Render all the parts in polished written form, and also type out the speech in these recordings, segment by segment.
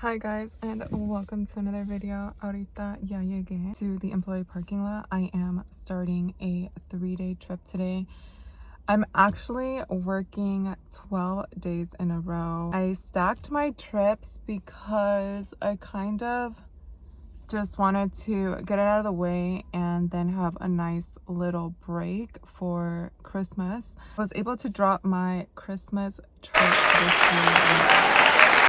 Hi guys, and welcome to another video. Ahorita ya llegué to the employee parking lot. I am starting a 3-day trip today. I'm actually working 12 days in a row. I stacked my trips because I kind of just wanted to get it out of the way and then have a nice little break for Christmas. I was able to drop my Christmas trip this year.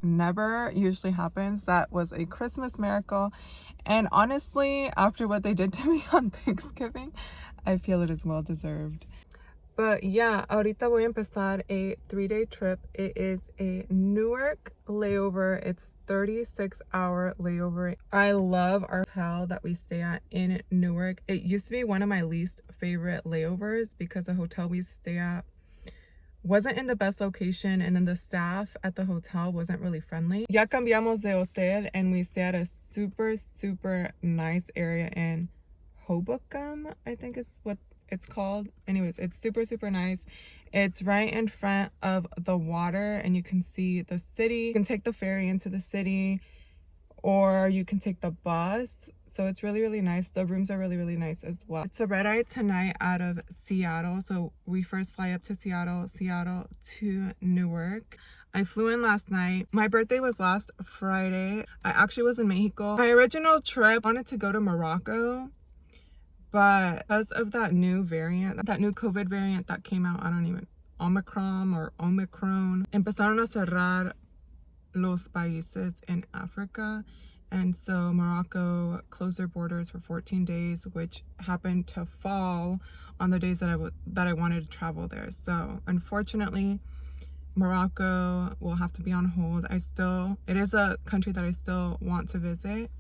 Never usually happens. That was a Christmas miracle, and honestly, after what they did to me on Thanksgiving, I feel it is well deserved. But yeah, ahorita voy a empezar a 3-day trip. It is a Newark layover. It's 36-hour layover. I love our hotel that we stay at in Newark. It used to be one of my least favorite layovers because the hotel we used to stay at wasn't in the best location, and then the staff at the hotel wasn't really friendly. Ya cambiamos de hotel and we stay at a super nice area in Hoboken, I think is what it's called. Anyways, it's super nice. It's right in front of the water and you can see the city. You can take the ferry into the city or you can take the bus. So it's really nice. The rooms are really nice as well. It's a red eye tonight out of Seattle. So we first fly up to Seattle to Newark. I flew in last night. My birthday was last Friday. I actually was in Mexico. My original trip, I wanted to go to Morocco, but because of that new variant, that new COVID variant that came out, Omicron, empezaron a cerrar los países in Africa. And so Morocco closed their borders for 14 days, which happened to fall on the days that I wanted to travel there. So unfortunately, Morocco will have to be on hold. It is a country that I still want to visit.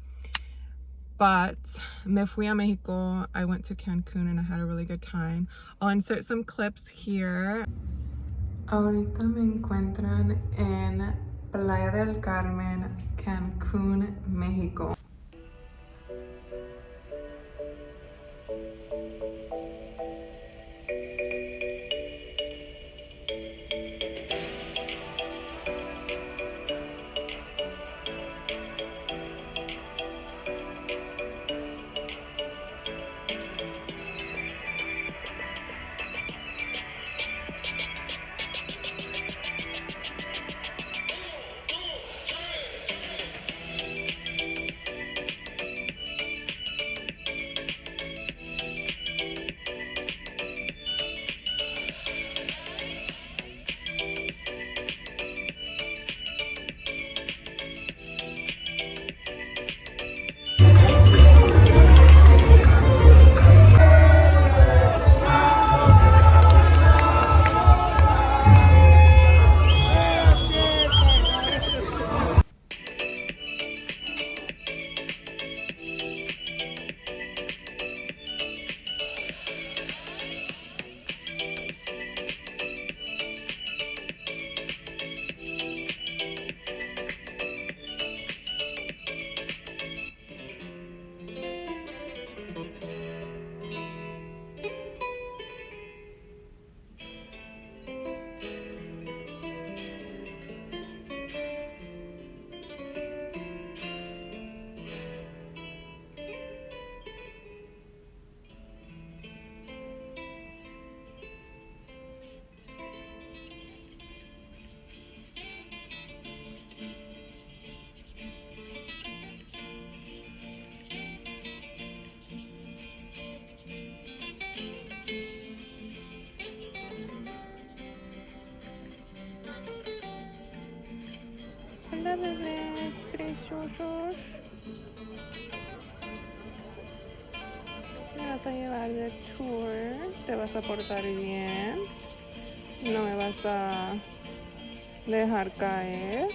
But me fui a Mexico. I went to Cancun and I had a really good time. I'll insert some clips here. Ahorita me encuentran en Playa del Carmen, Cancún, México. Hola bebés preciosos. Me vas a llevar de tour. Te vas a portar bien. No me vas a dejar caer.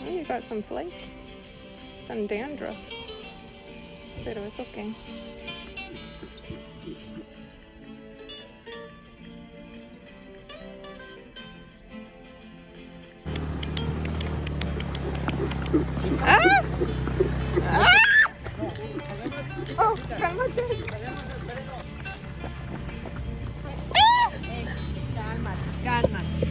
Oh, you got some flakes. Some dandruff. Pero es okay. ¡Ah! ¡Ah! ¡Oh, cálmate! ¡Ah! Cálmate.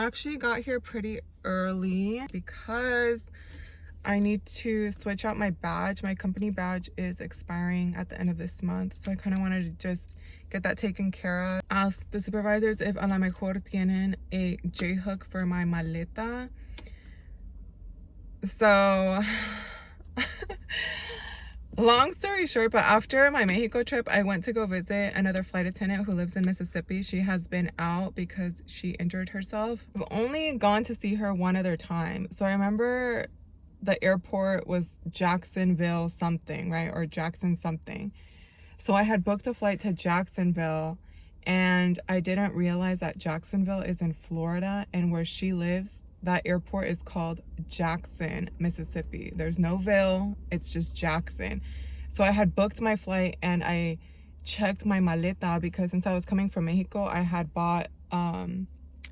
actually got here pretty early because I need to switch out my badge. My company badge is expiring at the end of this month, so I kind of wanted to just get that taken care of. Ask the supervisors if a la mejor tienen a J-hook for my maleta. So long story short, but after my Mexico trip, I went to go visit another flight attendant who lives in Mississippi. She has been out because she injured herself. I've only gone to see her one other time. So I remember the airport was Jacksonville something, right? Or Jackson something. So I had booked a flight to Jacksonville, and I didn't realize that Jacksonville is in Florida, and where she lives, that airport is called Jackson, Mississippi. There's no Ville, it's just Jackson. So I had booked my flight and I checked my maleta because since I was coming from Mexico, I had bought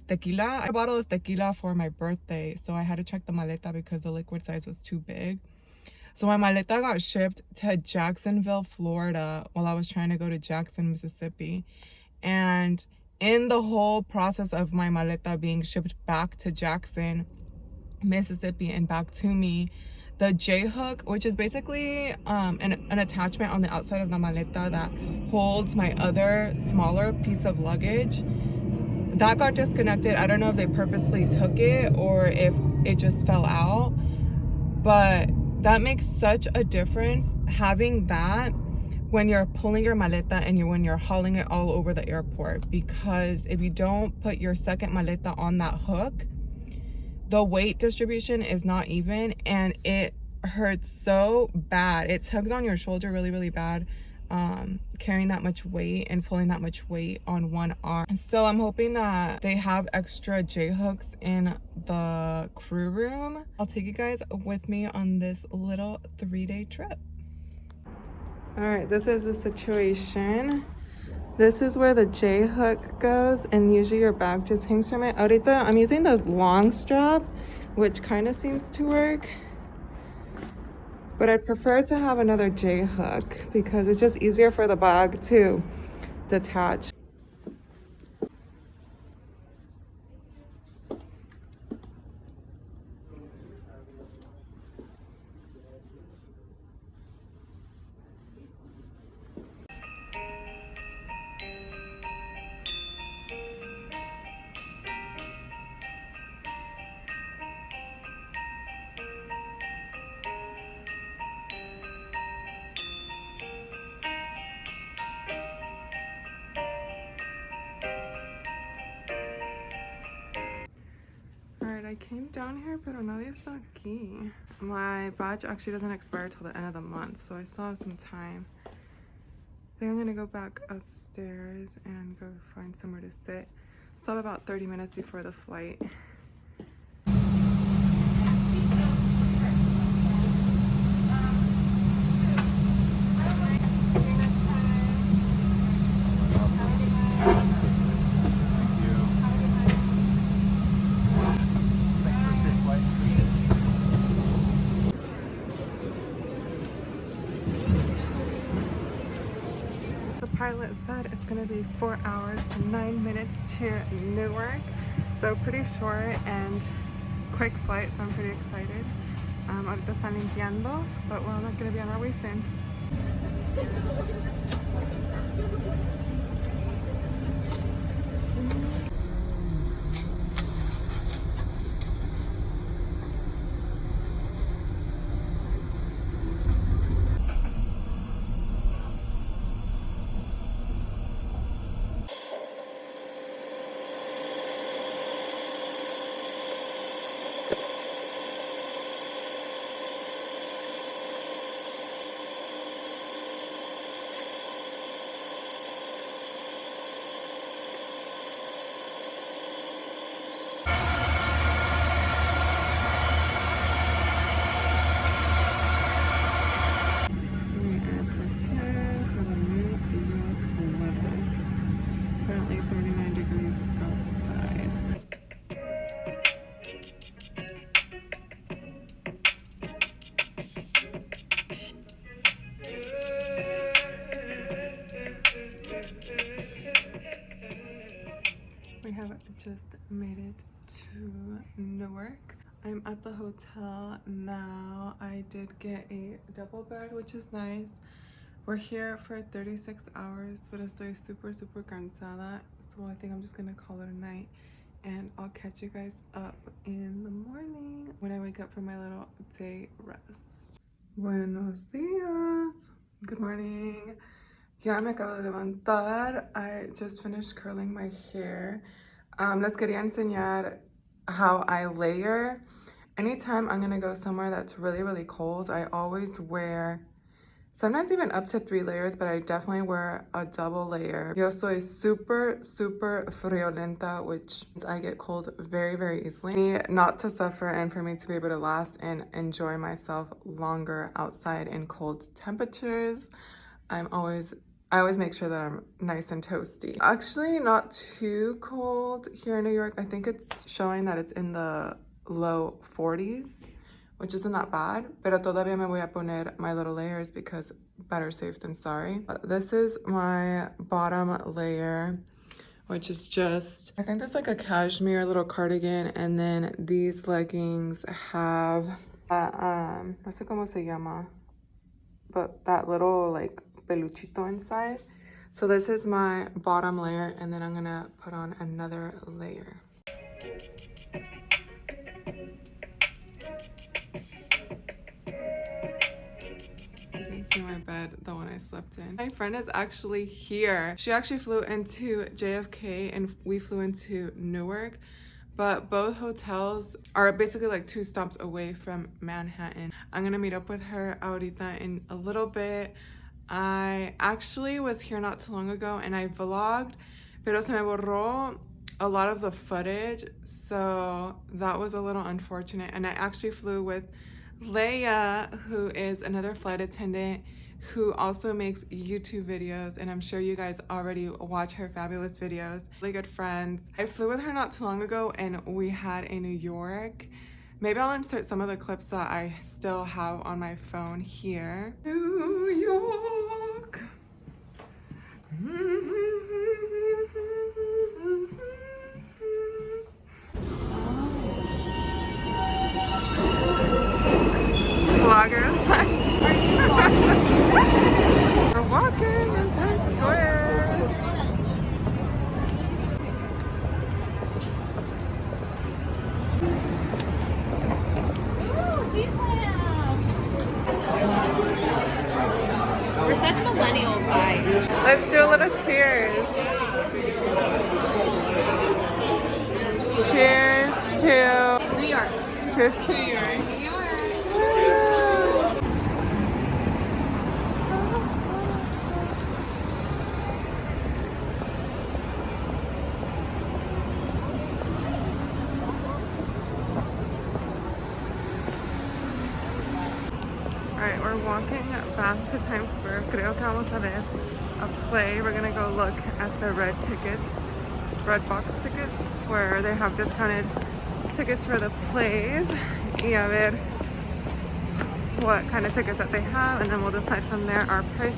tequila, a bottle of tequila for my birthday. So I had to check the maleta because the liquid size was too big. So my maleta got shipped to Jacksonville, Florida while I was trying to go to Jackson, Mississippi. And in the whole process of my maleta being shipped back to Jackson, Mississippi and back to me, the J-hook, which is basically an attachment on the outside of the maleta that holds my other smaller piece of luggage, that got disconnected. I don't know if they purposely took it or if it just fell out, but that makes such a difference having that when you're pulling your maleta and when you're hauling it all over the airport, because if you don't put your second maleta on that hook, the weight distribution is not even and it hurts so bad. It tugs on your shoulder really, really bad, carrying that much weight and pulling that much weight on one arm. So I'm hoping that they have extra J-hooks in the crew room. I'll take you guys with me on this little 3-day trip. All right, this is the situation. This is where the J-hook goes, and usually your bag just hangs from it. Ahorita I'm using the long strap, which kind of seems to work, but I'd prefer to have another J-hook because it's just easier for the bag to detach. I came down here, pero nadie está aquí. My badge actually doesn't expire till the end of the month, so I still have some time. I think I'm gonna go back upstairs and go find somewhere to sit. Still have about 30 minutes before the flight. Pilot said it's going to be 4 hours and 9 minutes to Newark, so pretty short and quick flight, so I'm pretty excited. Ahorita están limpiando, but we're not going to be on our way soon. Newark. I'm at the hotel now. I did get a double bed, which is nice. We're here for 36 hours, but estoy super cansada, so I think I'm just gonna call it a night, and I'll catch you guys up in the morning when I wake up from my little day rest. Buenos días. Good morning. Ya me acabo de levantar. I just finished curling my hair. Les quería enseñar how I layer. Anytime I'm gonna go somewhere that's really cold, I always wear sometimes even up to 3 layers, but I definitely wear a double layer. Yo soy super friolenta, which means I get cold very easily. Not to suffer and for me to be able to last and enjoy myself longer outside in cold temperatures, I always make sure that I'm nice and toasty. Actually, not too cold here in New York. I think it's showing that it's in the low 40s, which isn't that bad. Pero todavía me voy a poner my little layers because better safe than sorry. This is my bottom layer, which is just, I think that's like a cashmere little cardigan, and then these leggings have, no sé cómo se llama, but that little like peluchito inside. So this is my bottom layer, and then I'm gonna put on another layer. You can see my bed, the one I slept in. My friend is actually here. She actually flew into JFK and we flew into Newark, but both hotels are basically like 2 stops away from Manhattan. I'm gonna meet up with her ahorita in a little bit. I actually was here not too long ago and I vlogged, pero se me borró a lot of the footage, so that was a little unfortunate. And I actually flew with Leia, who is another flight attendant who also makes YouTube videos, and I'm sure you guys already watch her fabulous videos. Really good friends. I flew with her not too long ago and we had a New York. Maybe I'll insert some of the clips that I still have on my phone here. New York. Vlogger. We're walking in Times Square. We're such millennials, guys. Let's do a little cheers. Cheers to New York. Cheers to New York. Alright, we're walking back to Times Square. Creo que vamos a ver a play. We're gonna go look at the red box tickets, where they have discounted tickets for the plays. Y a ver what kind of tickets that they have, and then we'll decide from there our price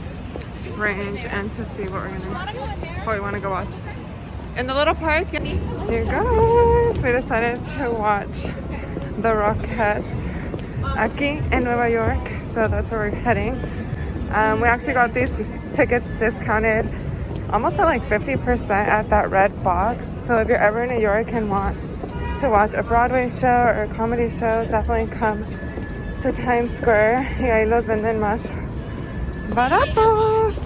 range and to see what we want to go watch. In the little park, here guys, we decided to watch the Rockettes aquí in Nueva York, so that's where we're heading. We actually got these tickets discounted almost at like 50% at that red box. So if you're ever in New York and want to watch a Broadway show or a comedy show, definitely come to Times Square. Y ahí los venden más baratos.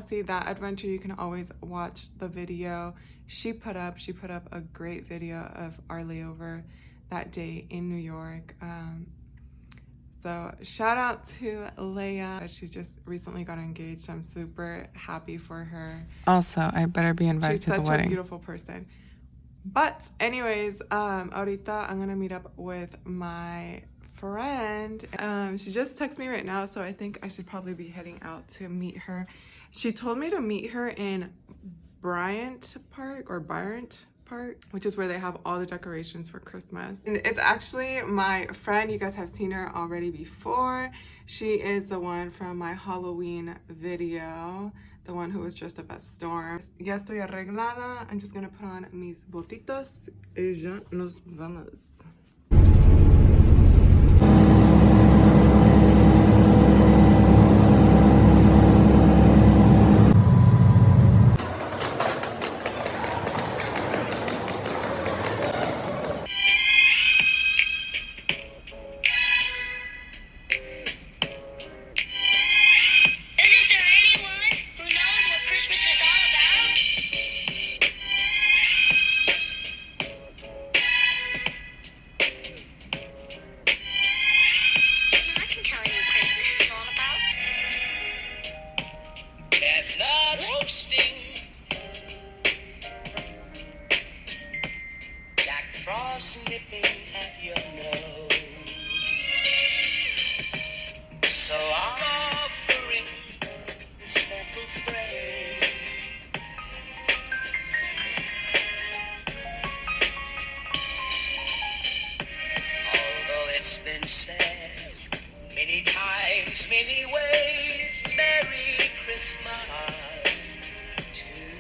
see that adventure, you can always watch the video she put up. She put up a great video of our layover that day in New York. So shout out to Leia. She's just recently got engaged, so I'm super happy for her. Also, I better be invited to the wedding. She's such a beautiful person. But anyways, ahorita I'm gonna meet up with my friend. She just texted me right now, so I think I should probably be heading out to meet her. She told me to meet her in Bryant Park, which is where they have all the decorations for Christmas. And it's actually my friend. You guys have seen her already before. She is the one from my Halloween video, the one who was dressed up as Storm. Ya estoy arreglada. I'm just gonna put on mis botitos y ya nos vamos. Nipping at your nose, so I'm offering this simple phrase. Although it's been said many times, many ways, Merry Christmas to you.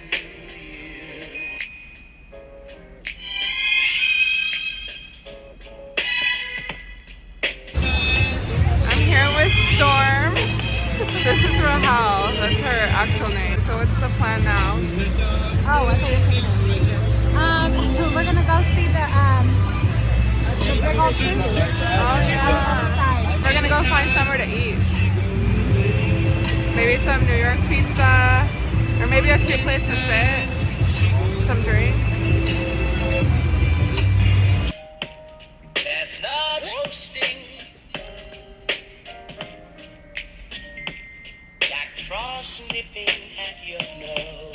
Storm. This is Rahel. That's her actual name. So what's the plan now? Oh, I thought you were taking we're gonna go see the big old tree. Oh yeah. On the other side. We're gonna go find somewhere to eat. Maybe some New York pizza, or maybe a cute place to sit. Some drinks. Chestnut roasting. Frost nipping at your nose.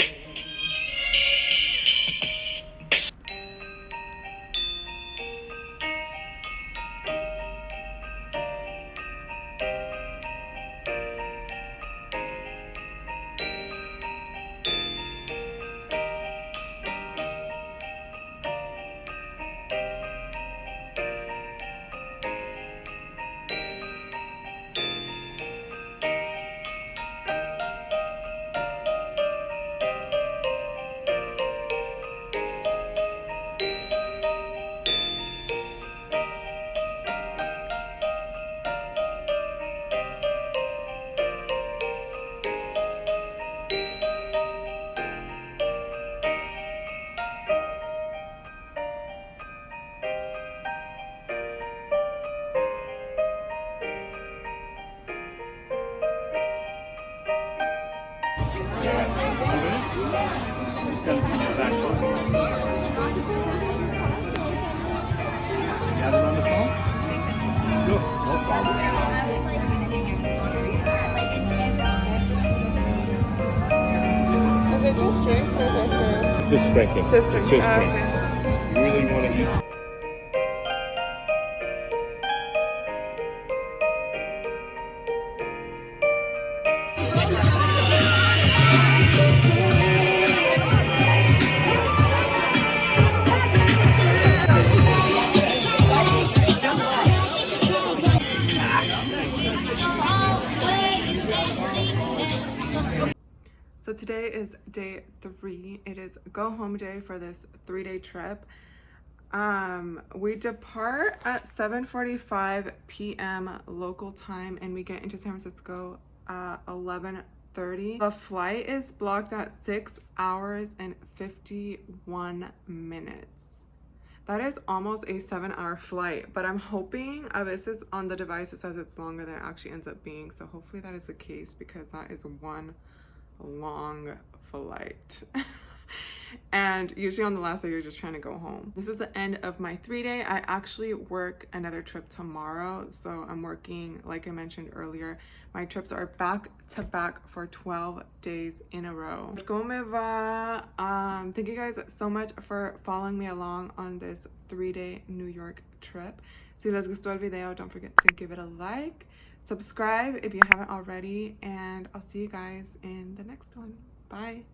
Is it just drinks or is it food? Just drinking. Just drinking. Just drinking. Okay. You really want to eat? So today is day 3. It is go home day for this 3-day trip. We depart at 7:45 p.m. local time and we get into San Francisco at 11:30. The flight is blocked at 6 hours and 51 minutes. That is almost a 7-hour flight, but I'm hoping, this is on the device, it says it's longer than it actually ends up being, so hopefully that is the case because that is one long flight. And usually on the last day, you're just trying to go home. This is the end of my 3-day. I actually work another trip tomorrow. So I'm working, like I mentioned earlier, my trips are back to back for 12 days in a row. ¿Cómo me va? Thank you guys so much for following me along on this 3-day New York trip. Si les gustó el video, don't forget to give it a like, subscribe if you haven't already, and I'll see you guys in the next one. Bye.